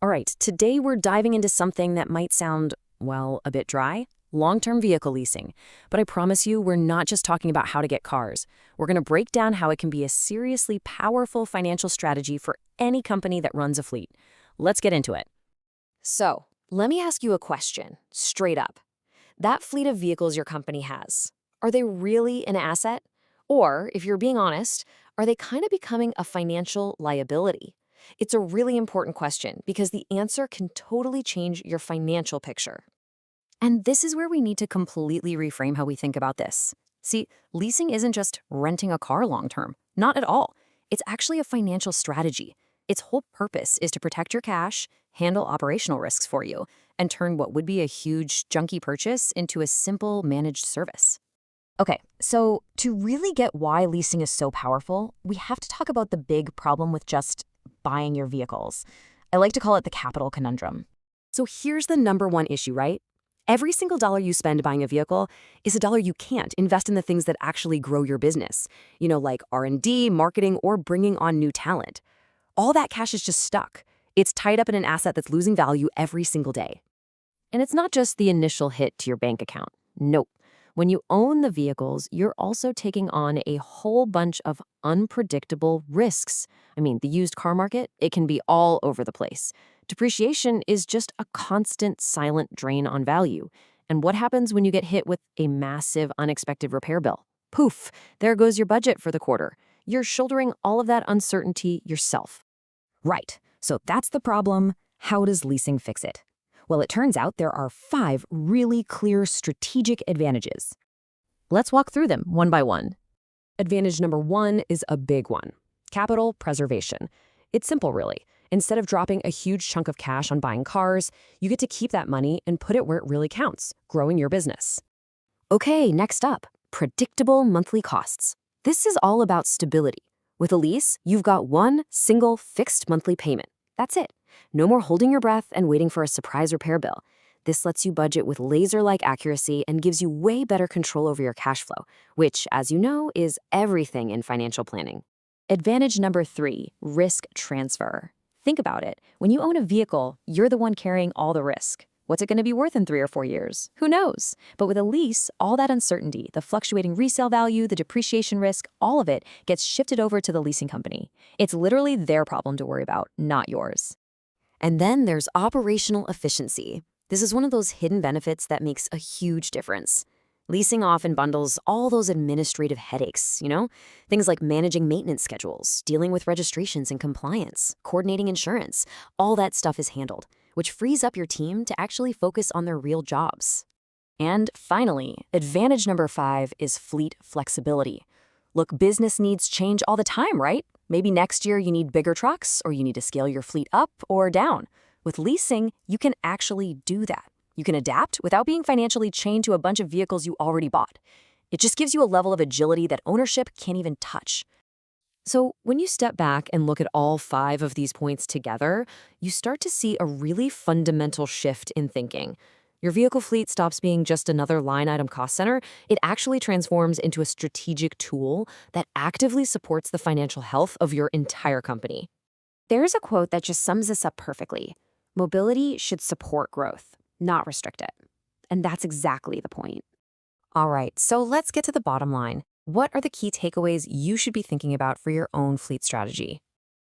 All right, today we're diving into something that might sound, well, a bit dry. Long-term vehicle leasing. But I promise you, we're not just talking about how to get cars. We're going to break down how it can be a seriously powerful financial strategy for any company that runs a fleet. Let's get into it. So, let me ask you a question, straight up. That fleet of vehicles your company has, are they really an asset? Or, if you're being honest, are they kind of becoming a financial liability? It's a really important question because the answer can totally change your financial picture. And this is where we need to completely reframe how we think about this. See, leasing isn't just renting a car long term. Not at all. It's actually a financial strategy. Its whole purpose is to protect your cash, handle operational risks for you, and turn what would be a huge, junky purchase into a simple, managed service. Okay, so to really get why leasing is so powerful, we have to talk about the big problem with just buying your vehicles. I like to call it the capital conundrum. So here's the number one issue, right? Every single dollar you spend buying a vehicle is a dollar you can't invest in the things that actually grow your business. Like R&D, marketing, or bringing on new talent. All that cash is just stuck. It's tied up in an asset that's losing value every single day. And it's not just the initial hit to your bank account. Nope. When you own the vehicles, you're also taking on a whole bunch of unpredictable risks. I mean, the used car market, it can be all over the place. Depreciation is just a constant silent drain on value. And what happens when you get hit with a massive unexpected repair bill? Poof, there goes your budget for the quarter. You're shouldering all of that uncertainty yourself. Right, so that's the problem. How does leasing fix it? Well, it turns out there are 5 really clear strategic advantages. Let's walk through them one by one. Advantage number 1 is a big one: capital preservation. It's simple, really. Instead of dropping a huge chunk of cash on buying cars, you get to keep that money and put it where it really counts, growing your business. Okay, next up, predictable monthly costs. This is all about stability. With a lease, you've got one single fixed monthly payment. That's it. No more holding your breath and waiting for a surprise repair bill. This lets you budget with laser-like accuracy and gives you way better control over your cash flow, which, as you know, is everything in financial planning. Advantage number 3, risk transfer. Think about it. When you own a vehicle, you're the one carrying all the risk. What's it going to be worth in 3 or 4 years? Who knows? But with a lease, all that uncertainty, the fluctuating resale value, the depreciation risk, all of it gets shifted over to the leasing company. It's literally their problem to worry about, not yours. And then there's operational efficiency. This is one of those hidden benefits that makes a huge difference. Leasing often bundles all those administrative headaches, Things like managing maintenance schedules, dealing with registrations and compliance, coordinating insurance. All that stuff is handled, which frees up your team to actually focus on their real jobs. And finally, advantage number 5 is fleet flexibility. Look, business needs change all the time, right? Maybe next year you need bigger trucks, or you need to scale your fleet up or down. With leasing, you can actually do that. You can adapt without being financially chained to a bunch of vehicles you already bought. It just gives you a level of agility that ownership can't even touch. So when you step back and look at all 5 of these points together, you start to see a really fundamental shift in thinking. Your vehicle fleet stops being just another line item cost center. It actually transforms into a strategic tool that actively supports the financial health of your entire company. There's a quote that just sums this up perfectly. Mobility should support growth, not restrict it. And that's exactly the point. All right, so let's get to the bottom line. What are the key takeaways you should be thinking about for your own fleet strategy?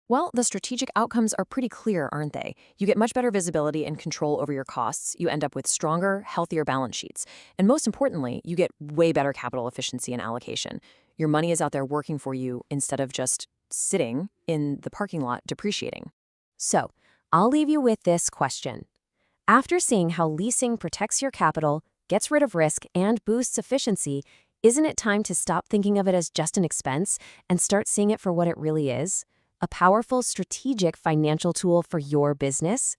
Well, the strategic outcomes are pretty clear, aren't they? You get much better visibility and control over your costs. You end up with stronger, healthier balance sheets. And most importantly, you get way better capital efficiency and allocation. Your money is out there working for you instead of just sitting in the parking lot depreciating. So, I'll leave you with this question. After seeing how leasing protects your capital, gets rid of risk, and boosts efficiency, isn't it time to stop thinking of it as just an expense and start seeing it for what it really is? A powerful strategic financial tool for your business?